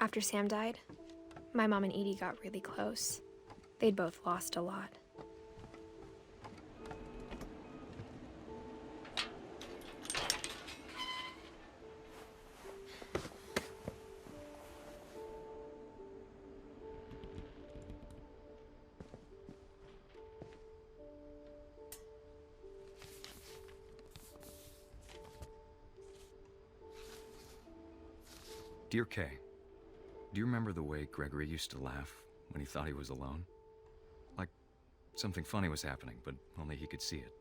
After Sam died, my mom and Edie got really close. They'd both lost a lot. Dear Kay, do you remember the way Gregory used to laugh when he thought he was alone? Like something funny was happening, but only he could see it.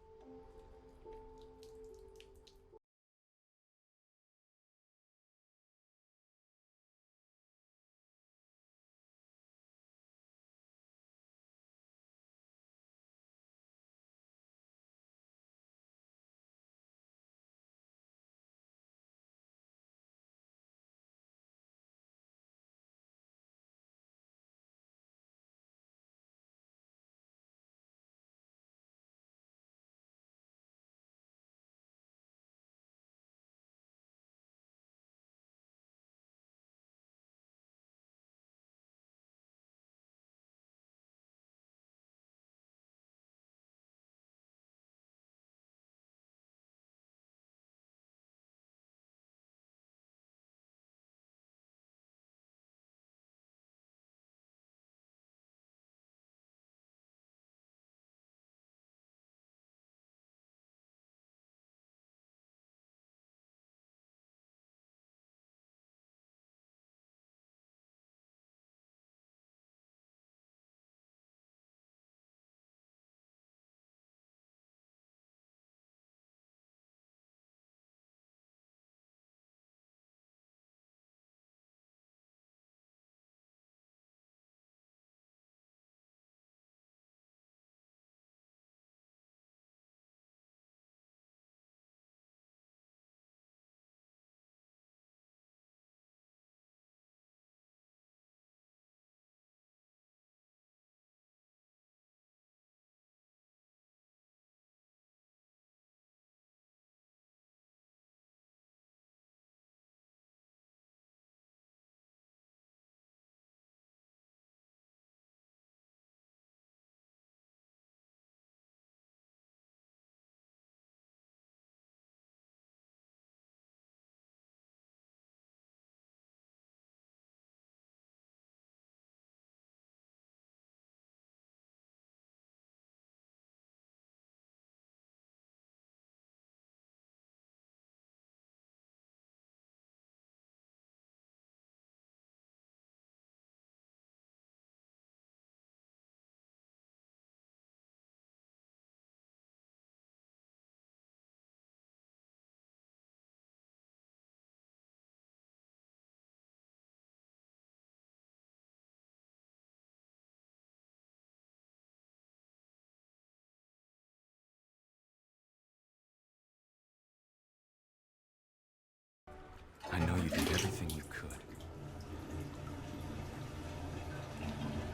I know you did everything you could.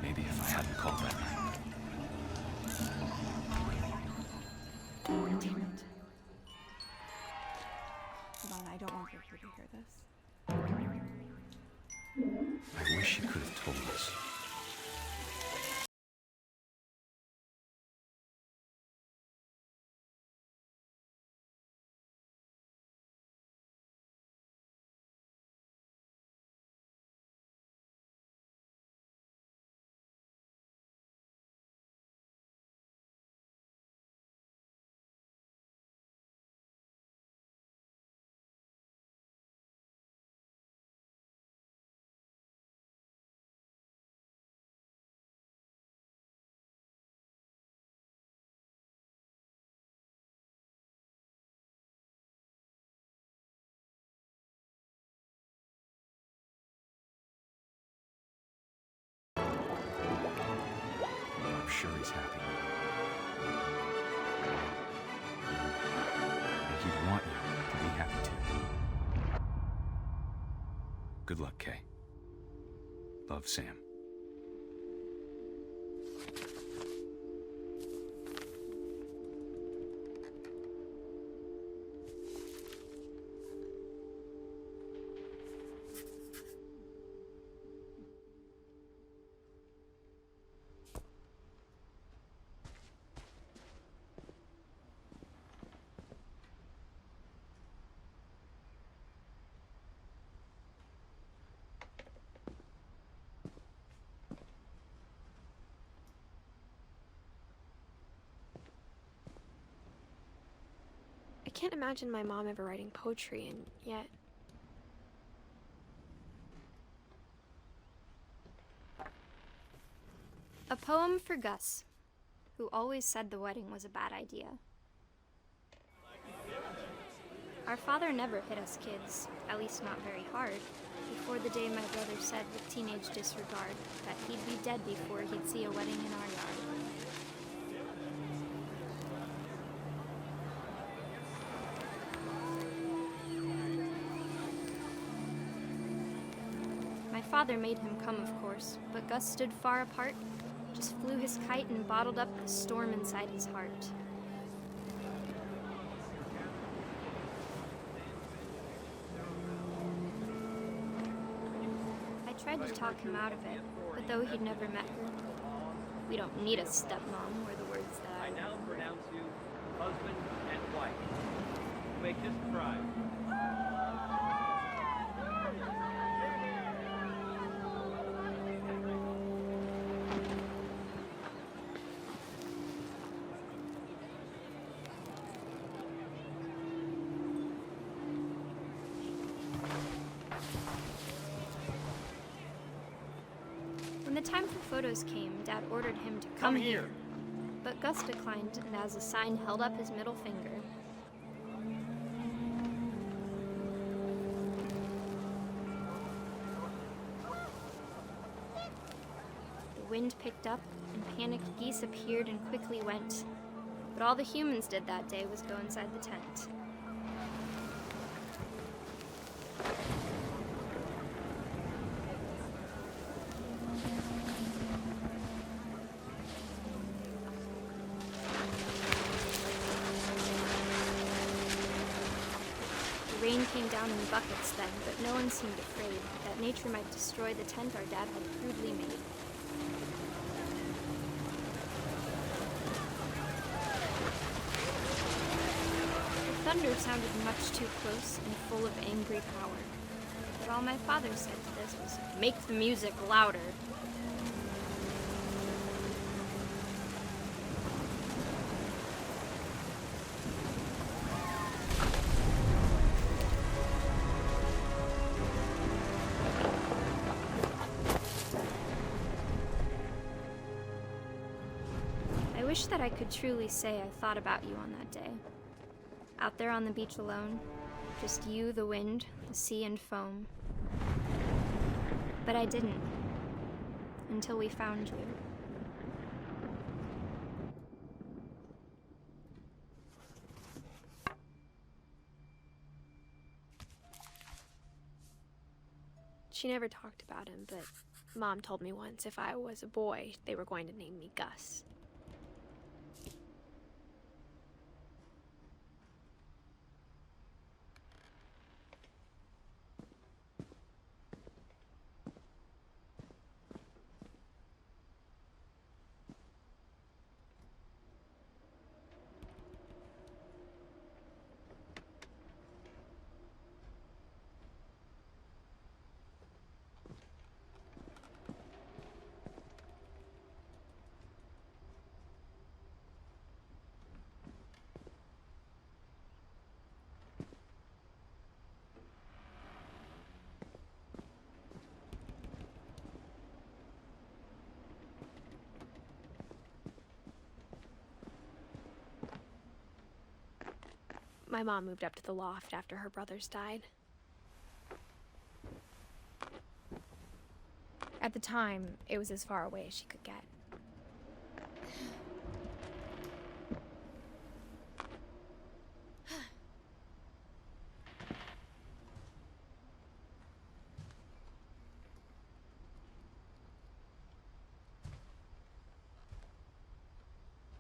Maybe if I hadn't called that night. Damn it. Hold on, I don't want Gregory to hear this. I wish you could have told us. I'm sure he's happy. And he'd want you to be happy too. Good luck, Kay. Love, Sam. can't imagine my mom ever writing poetry, and yet... A poem for Gus, who always said the wedding was a bad idea. Our father never hit us kids, at least not very hard, before the day my brother said with teenage disregard that he'd be dead before he'd see a wedding in our yard. My father made him come, of course, but Gus stood far apart, just flew his kite and bottled up the storm inside his heart. I tried to talk him out of it, but though he'd never met her, we don't need a stepmom, were the words that I now pronounce you husband and wife. Make this cry. When the time for photos came, Dad ordered him to come here. But Gus declined, and as a sign held up his middle finger. The wind picked up, and panicked geese appeared and quickly went. But all the humans did that day was go inside the tent. The rain came down in buckets then, but no one seemed afraid that nature might destroy the tent our dad had crudely made. The thunder sounded much too close and full of angry power. But all my father said to this was, "Make the music louder." I wish that I could truly say I thought about you on that day. Out there on the beach alone, just you, the wind, the sea, and foam. But I didn't, until we found you. She never talked about him, but Mom told me once if I was a boy, they were going to name me Gus. My mom moved up to the loft after her brothers died. At the time, it was as far away as she could get.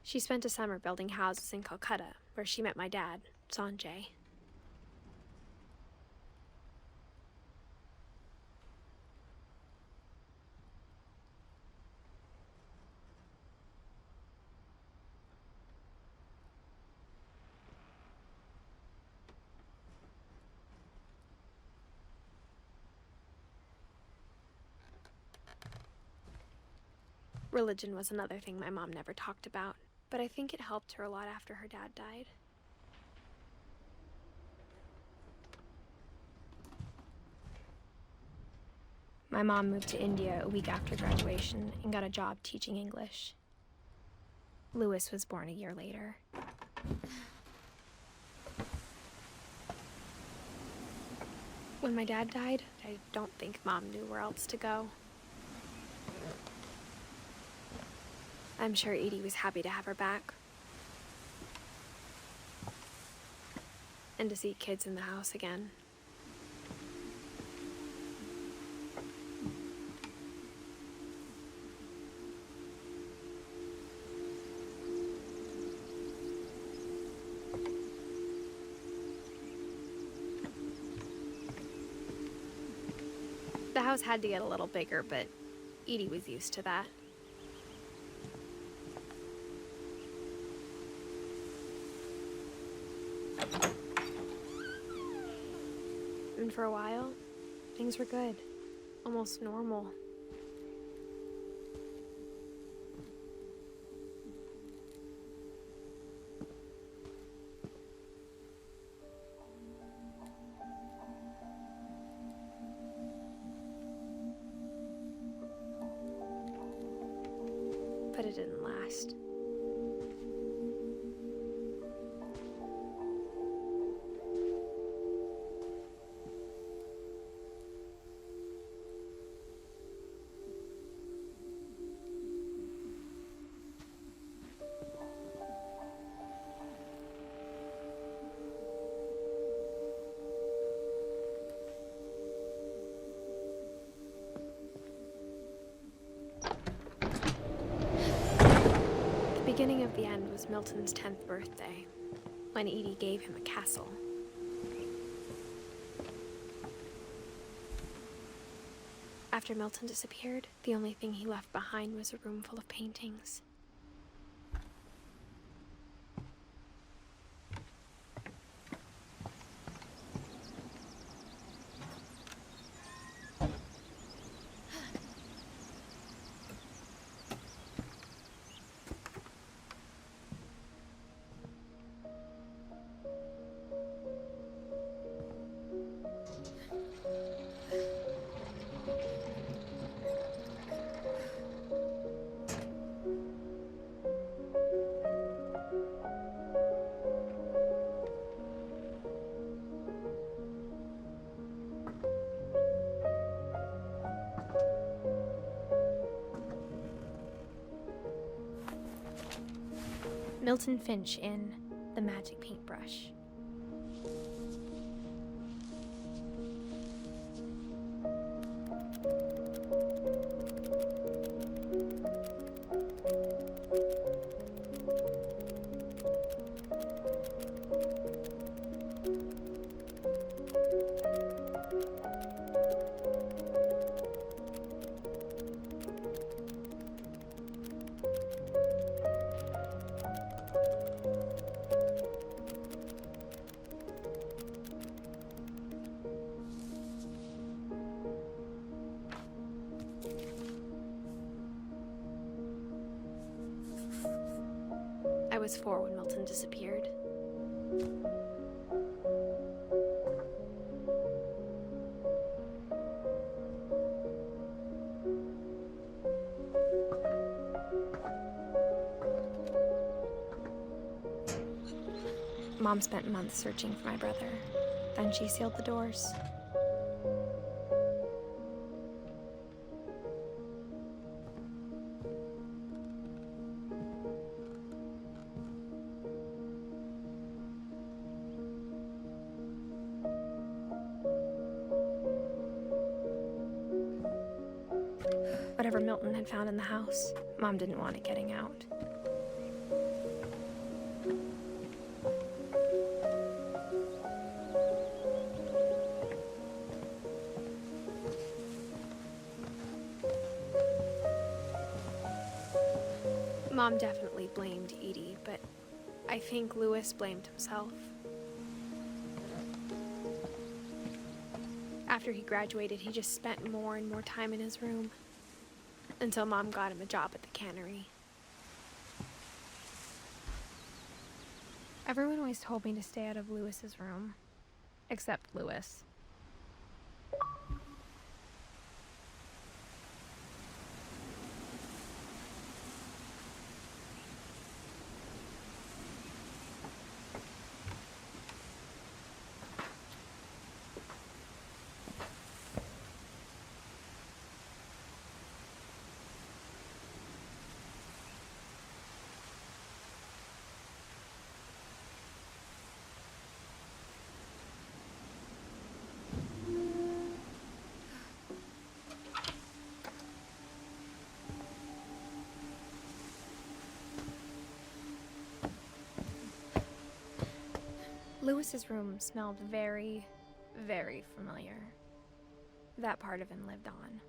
She spent a summer building houses in Calcutta, where she met my dad, Sanjay. Religion was another thing my mom never talked about, but I think it helped her a lot after her dad died. My mom moved to India a week after graduation and got a job teaching English. Lewis was born a year later. When my dad died, I don't think Mom knew where else to go. I'm sure Edie was happy to have her back. And to see kids in the house again. The house had to get a little bigger, but Edie was used to that. And for a while, things were good. Almost normal. But it didn't last. The beginning of the end was Milton's 10th birthday, when Edie gave him a castle. After Milton disappeared, the only thing he left behind was a room full of paintings. Milton Finch in The Magic Paintbrush. I was 4 when Milton disappeared. Mom spent months searching for my brother. Then she sealed the doors. Whatever Milton had found in the house, Mom didn't want it getting out. Mom definitely blamed Edie, but I think Lewis blamed himself. After he graduated, he just spent more and more time in his room, until Mom got him a job at the cannery. Everyone always told me to stay out of Lewis's room, except Lewis. Lewis's room smelled very, very familiar. That part of him lived on.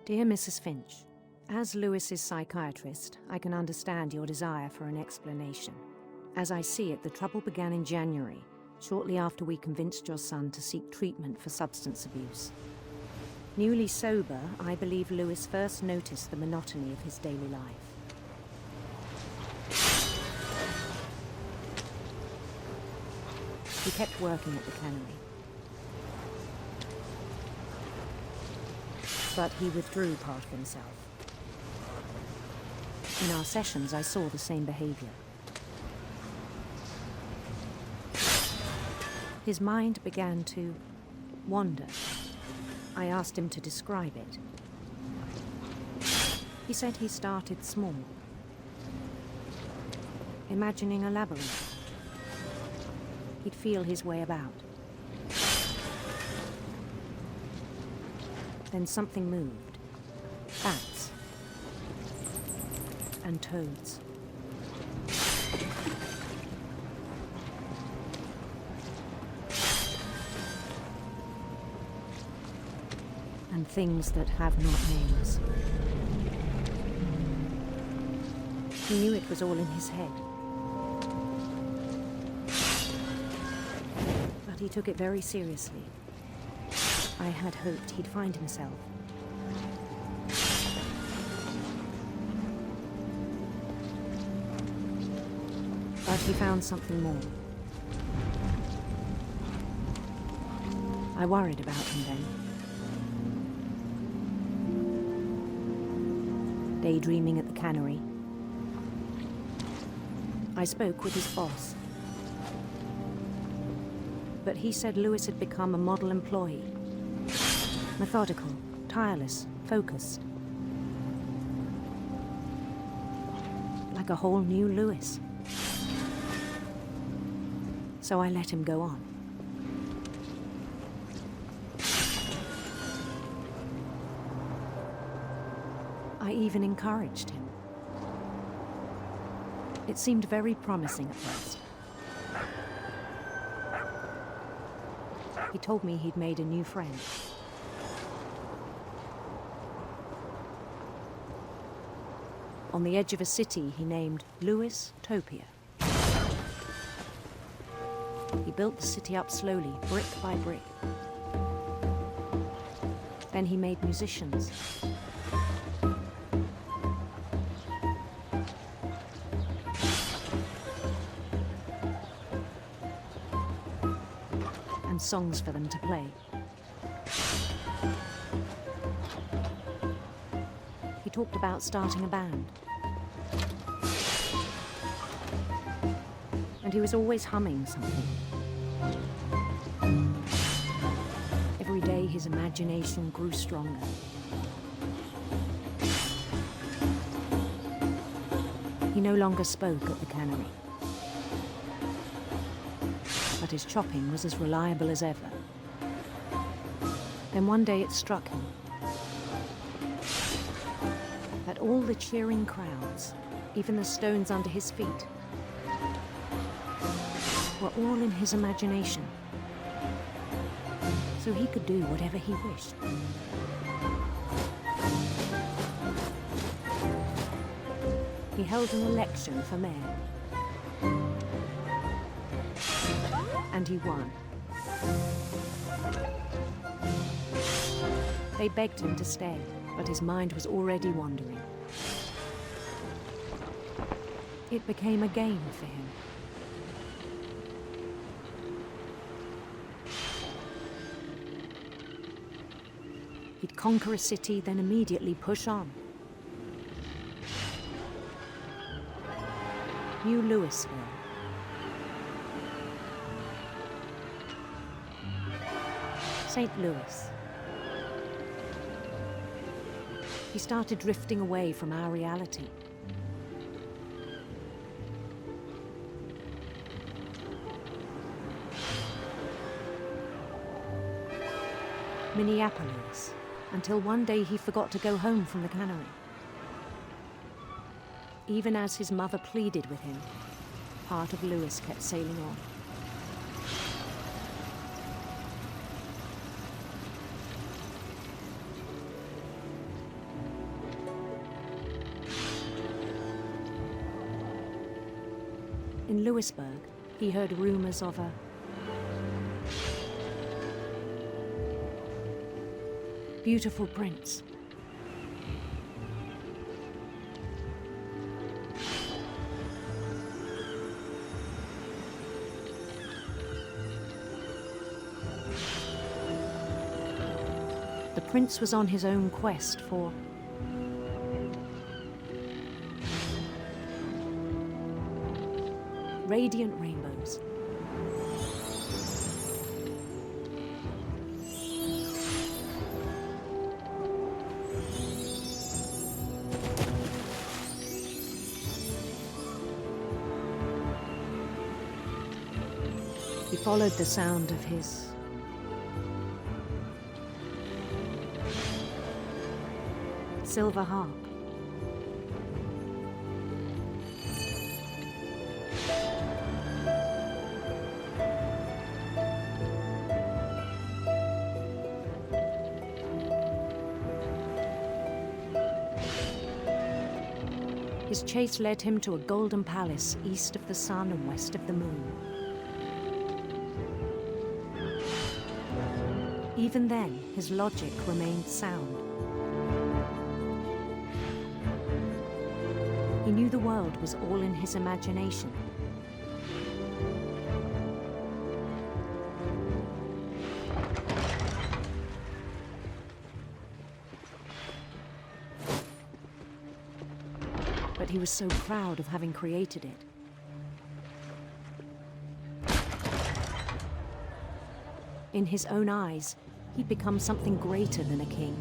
Dear Mrs. Finch, as Lewis's psychiatrist, I can understand your desire for an explanation. As I see it, the trouble began in January, shortly after we convinced your son to seek treatment for substance abuse. Newly sober, I believe Lewis first noticed the monotony of his daily life. He kept working at the cannery. But he withdrew part of himself. In our sessions, I saw the same behavior. His mind began to wander. I asked him to describe it. He said he started small, imagining a labyrinth. He'd feel his way about. Then something moved. Bats. And toads. And things that have not names. He knew it was all in his head. But he took it very seriously. I had hoped he'd find himself. But he found something more. I worried about him then. Daydreaming at the cannery, I spoke with his boss. But he said Lewis had become a model employee. Methodical, tireless, focused. Like a whole new Lewis. So I let him go on. I even encouraged him. It seemed very promising at first. He told me he'd made a new friend. On the edge of a city he named Lewis Topia. He built the city up slowly, brick by brick. Then he made musicians. And songs for them to play. He talked about starting a band. And he was always humming something. Every day his imagination grew stronger. He no longer spoke at the cannery. But his chopping was as reliable as ever. Then one day it struck him that all the cheering crowds, even the stones under his feet, were all in his imagination. So he could do whatever he wished. He held an election for mayor. And he won. They begged him to stay, but his mind was already wandering. It became a game for him. He'd conquer a city, then immediately push on. New Louisville. St. Louis. He started drifting away from our reality. Minneapolis, until one day he forgot to go home from the cannery. Even as his mother pleaded with him, part of Louis kept sailing on. In Louisburg, he heard rumors of a beautiful prince. The prince was on his own quest for radiant rainbows. He followed the sound of his silver harp. His chase led him to a golden palace east of the sun and west of the moon. Even then, his logic remained sound. He knew the world was all in his imagination. But he was so proud of having created it. In his own eyes, he'd become something greater than a king.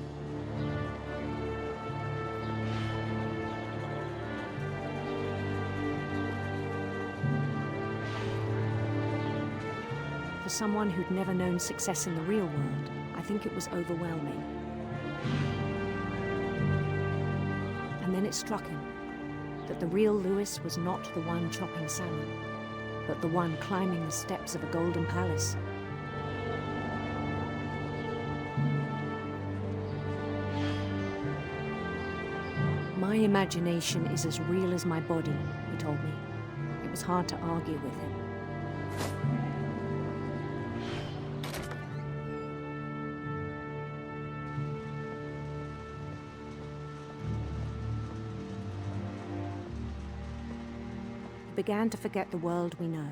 For someone who'd never known success in the real world, I think it was overwhelming. And then it struck him that the real Louis was not the one chopping salmon, but the one climbing the steps of a golden palace. My imagination is as real as my body, he told me. It was hard to argue with him. He began to forget the world we know.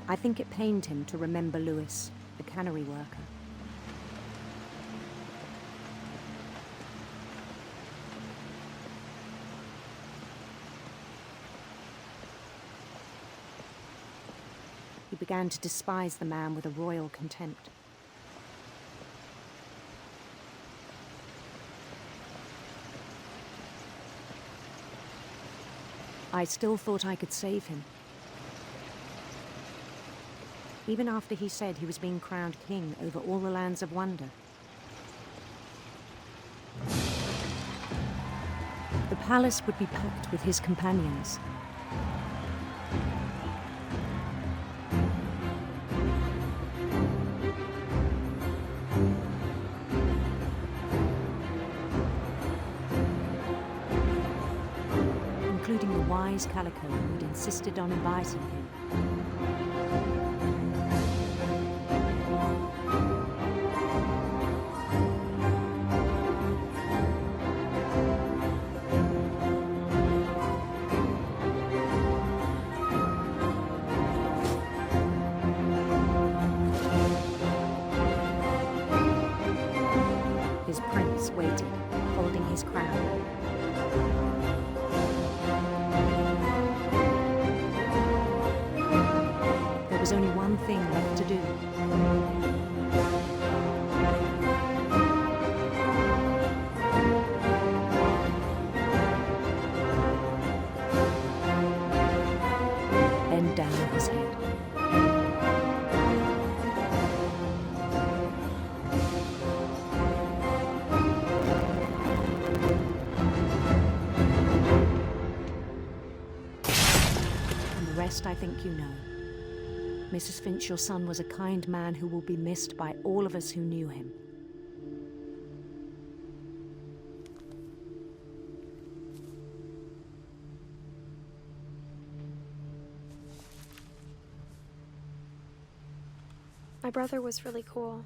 I think it pained him to remember Louis, the cannery worker. He began to despise the man with a royal contempt. I still thought I could save him. Even after he said he was being crowned king over all the lands of wonder. The palace would be packed with his companions. Including the wise Calico who'd insisted on inviting him. thing left to do. Bend down his head. And the rest I think you know. Mrs. Finch, your son was a kind man who will be missed by all of us who knew him. My brother was really cool.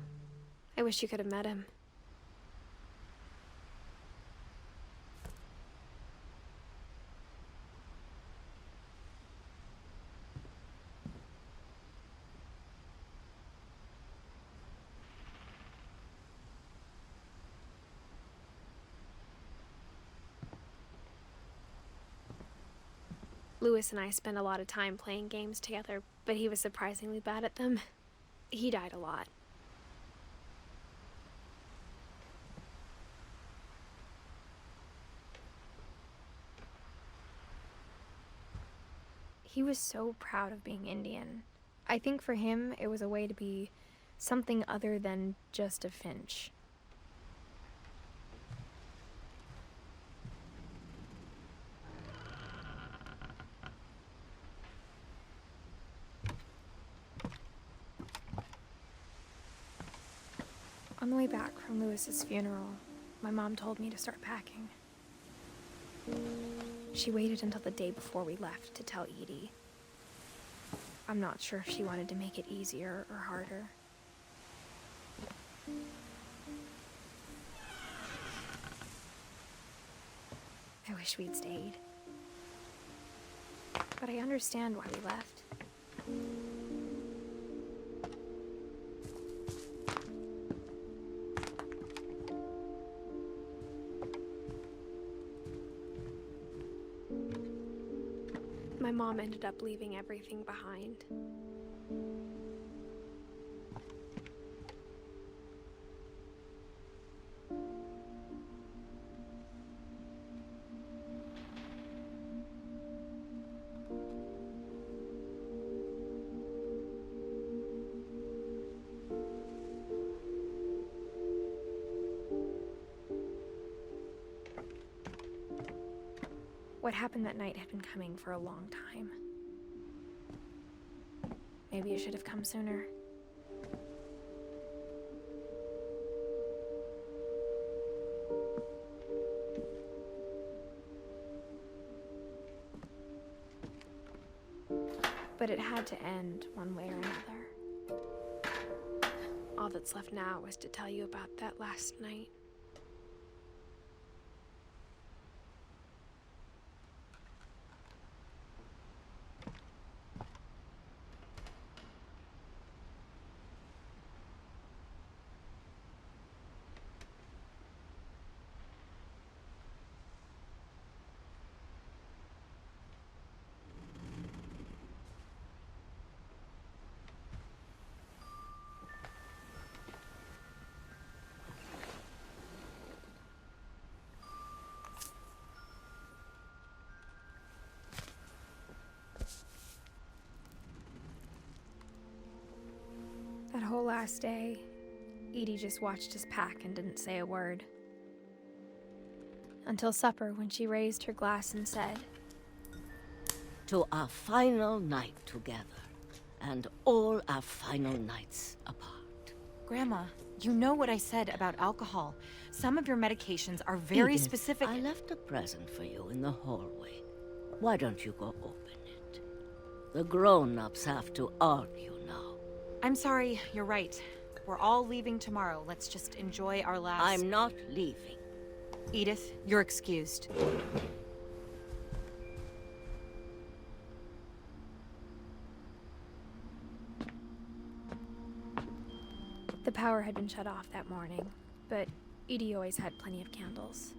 I wish you could have met him. Lewis and I spent a lot of time playing games together, but he was surprisingly bad at them. He died a lot. He was so proud of being Indian. I think for him, it was a way to be something other than just a Finch. On the way back from Lewis's funeral, my mom told me to start packing. She waited until the day before we left to tell Edie. I'm not sure if she wanted to make it easier or harder. I wish we'd stayed. But I understand why we left. My mom ended up leaving everything behind. What happened that night had been coming for a long time. Maybe it should have come sooner. But it had to end one way or another. All that's left now is to tell you about that last night. That whole last day, Edie just watched us pack and didn't say a word. Until supper, when she raised her glass and said, "To our final night together, and all our final nights apart." Grandma, you know what I said about alcohol. Some of your medications are very Edith, specific. I left a present for you in the hallway. Why don't you go open it? The grown-ups have to argue now. I'm sorry, you're right. We're all leaving tomorrow. Let's just enjoy our last... I'm not leaving. Edith, you're excused. The power had been shut off that morning, but Edie always had plenty of candles.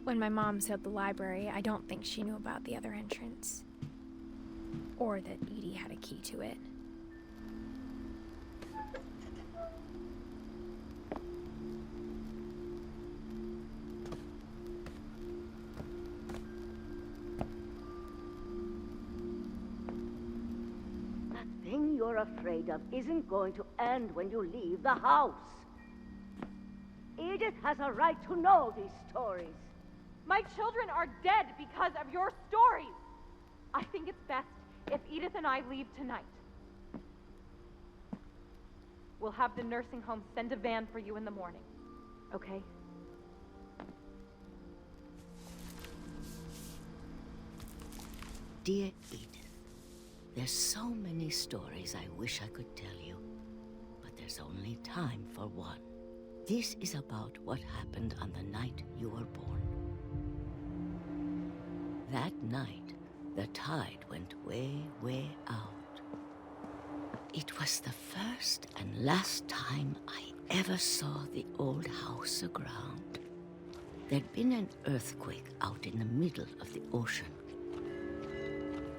When my mom sealed the library, I don't think she knew about the other entrance. Or that Edie had a key to it. afraid of isn't going to end when you leave the house. Edith has a right to know these stories. My children are dead because of your stories. I think it's best if Edith and I leave tonight. We'll have the nursing home send a van for you in the morning, okay? Dear Edith, there's so many stories I wish I could tell you, but there's only time for one. This is about what happened on the night you were born. That night, the tide went way, way out. It was the first and last time I ever saw the old house aground. There'd been an earthquake out in the middle of the ocean.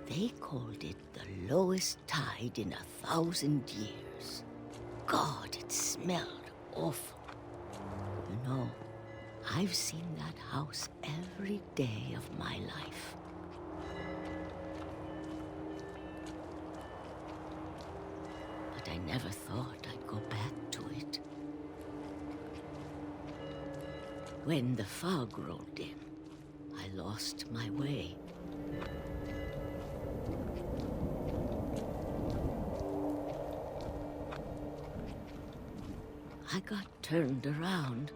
They called it the lowest tide in 1,000 years. God, it smelled awful. You know, I've seen that house every day of my life. But I never thought I'd go back to it. When the fog rolled in, I lost my way. I got turned around.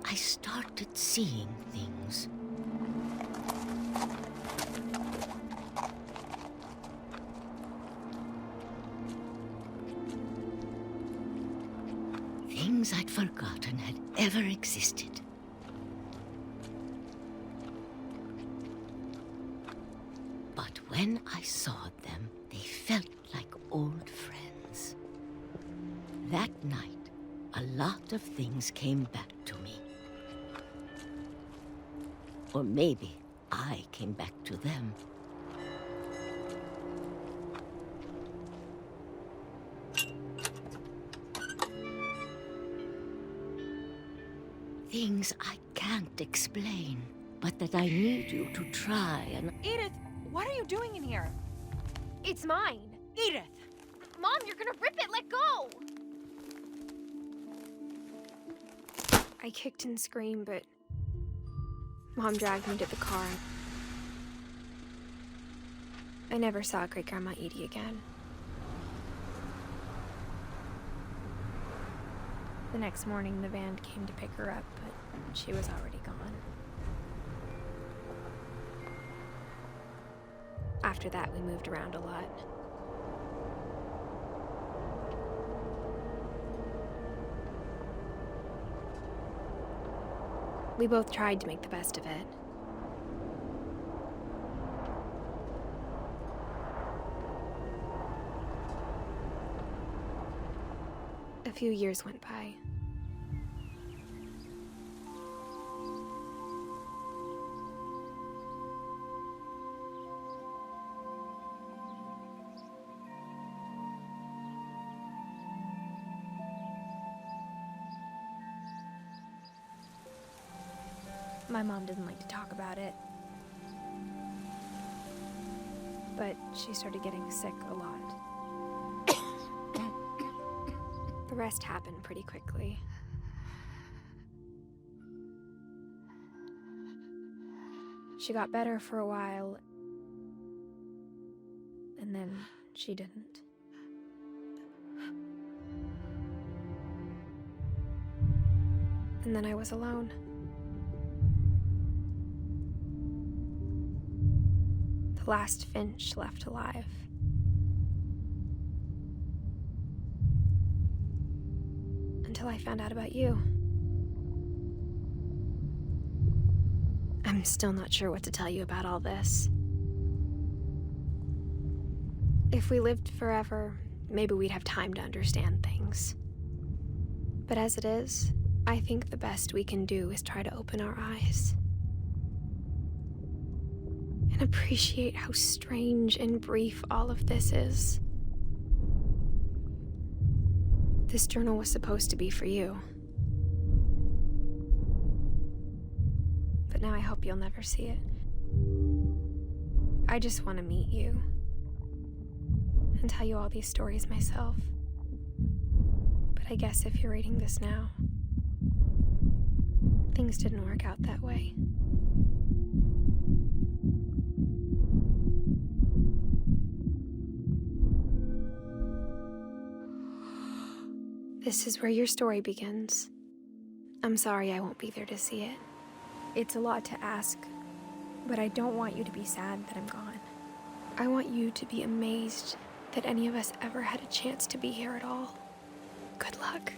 I started seeing things. Things I'd forgotten had ever existed. But when I saw them, they felt like old friends. That night, a lot of things came back to me. Or maybe I came back to them. Things I can't explain, but that I need you to try and... Edith, what are you doing in here? It's mine. Edith! Mom, you're gonna rip it! Let go! I kicked and screamed, but Mom dragged me to the car. I never saw Great-Grandma Edie again. The next morning, the van came to pick her up, but she was already gone. After that, we moved around a lot. We both tried to make the best of it. A few years went by. My mom didn't like to talk about it, but she started getting sick a lot. The rest happened pretty quickly. She got better for a while, and then she didn't. And then I was alone. The last Finch left alive. Until I found out about you. I'm still not sure what to tell you about all this. If we lived forever, maybe we'd have time to understand things. But as it is, I think the best we can do is try to open our eyes. And appreciate how strange and brief all of this is. This journal was supposed to be for you. hope you'll never see it. I just want to meet you and tell you all these stories myself. But I guess if you're reading this now, things didn't work out that way. This is where your story begins. I'm sorry I won't be there to see it. It's a lot to ask, but I don't want you to be sad that I'm gone. I want you to be amazed that any of us ever had a chance to be here at all. Good luck.